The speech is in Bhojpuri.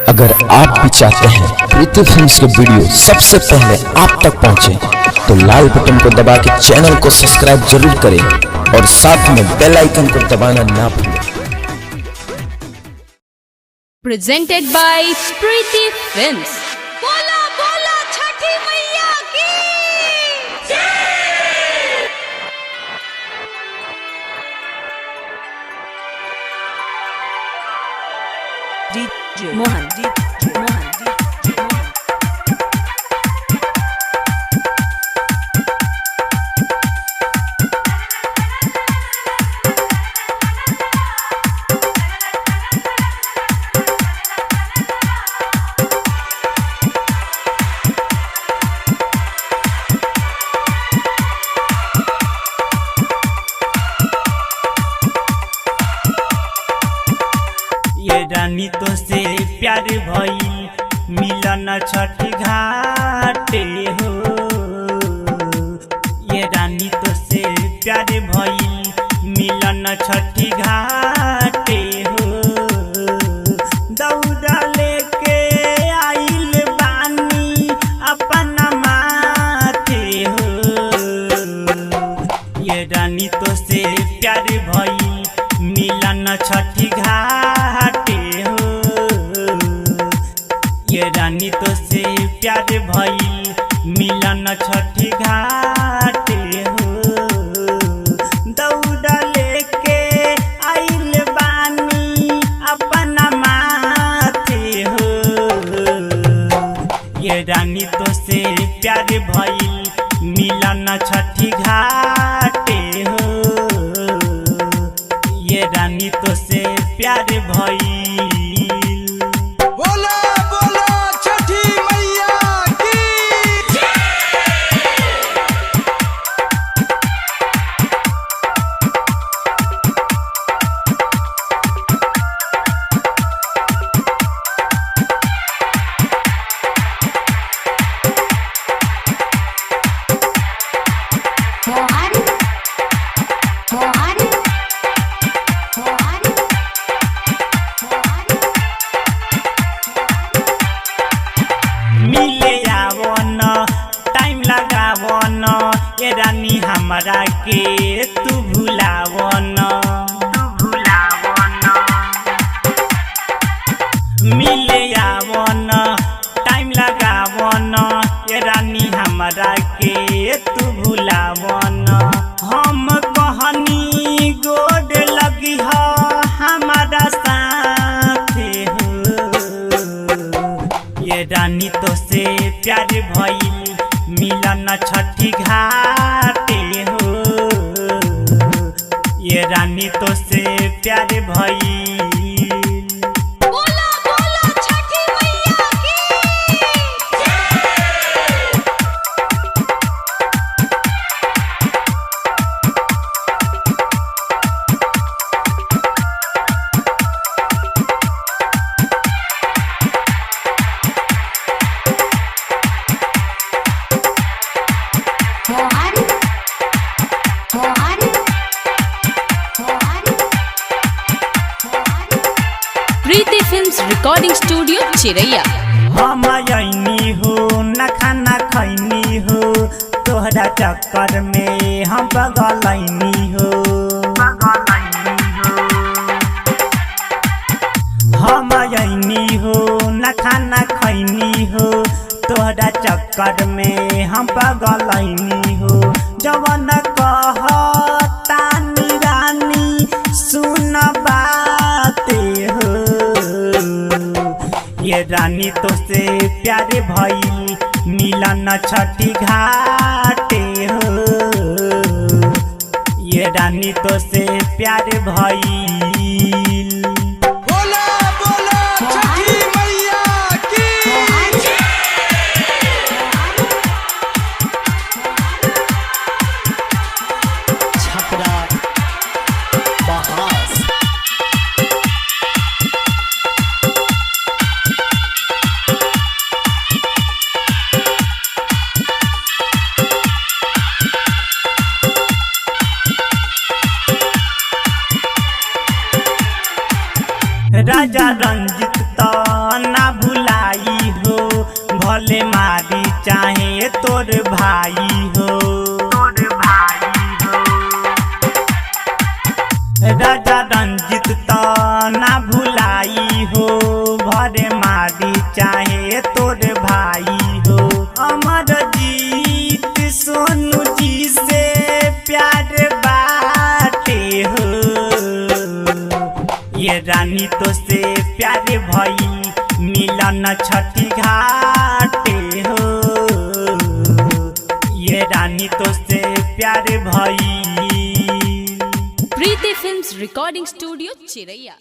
अगर आप भी चाहते हैं प्रीति फिल्म्स के वीडियो सबसे पहले आप तक पहुंचे, तो लाल बटन को दबा के चैनल को सब्सक्राइब जरूर करें और साथ में बेल आइकन को दबाना ना भूलें। Presented by Preeti Films. बोला बोला छठी मैया की जय। मोहन रानी तो से प्यार भई मिलन छठी घाटे हो। ये रानी तो से प्यार भई मिलन छठी घाटे हो। दौड़ा लेके आइल बानी अपना माथे हो। ये रानी तो से प्यार भई मिलन छठी घाटे हो। ये रानी तो से प्यार भई मिलन छठी घाटे हो। दौड़ा लेके आइल बानी अपना माथे हो। ये रानी तो से प्यार भई मिलन छठी घाटे हो। ये रानी तो से प्यार भई। बोला बोला छठी मैया की मिले आवन टाइम लगावन। ये रानी हमरा के तू भुलावन। मिले आवन टाइम लगावन। ये रानी हमरा के तू भुलावन। हम कहनी गोड लगी हो हमारा साथे हो। ये रानी तो से प्यार भई मिलन छठी घाटे हो। ये रानी तो से प्यार भई। बोला बोला छठी मैया की प्रीति फिल्म्स रिकॉर्डिंग स्टूडियो चिरैया। हम आईनी हो न खाना खैनी हो। तोहरा चक्कर में हम बगलैनी हो। हम आईनी हो न खाना खैनी हो। तोहरा चक्कर में हम बगलैनी हो। जवन कहतानी रानी सुन बाते हो। ये रानी तो से प्यार भई मिलन छठी घाटे हो। ये रानी तो से प्यार भई। बोला बोला छठी मैया की छपरा बहास राजा रंजित तो ना भुलाई हो, भरे मारी चाहे तोरे भाई हो। अमरजीत सोनू जी से प्यार बाटे हो, ये रानी तो से प्यार भई मिलन छठी घाटे हो, ये रानी तो से प्यार भई। प्रीति फिल्म्स रिकॉर्डिंग स्टूडियो चिरैया।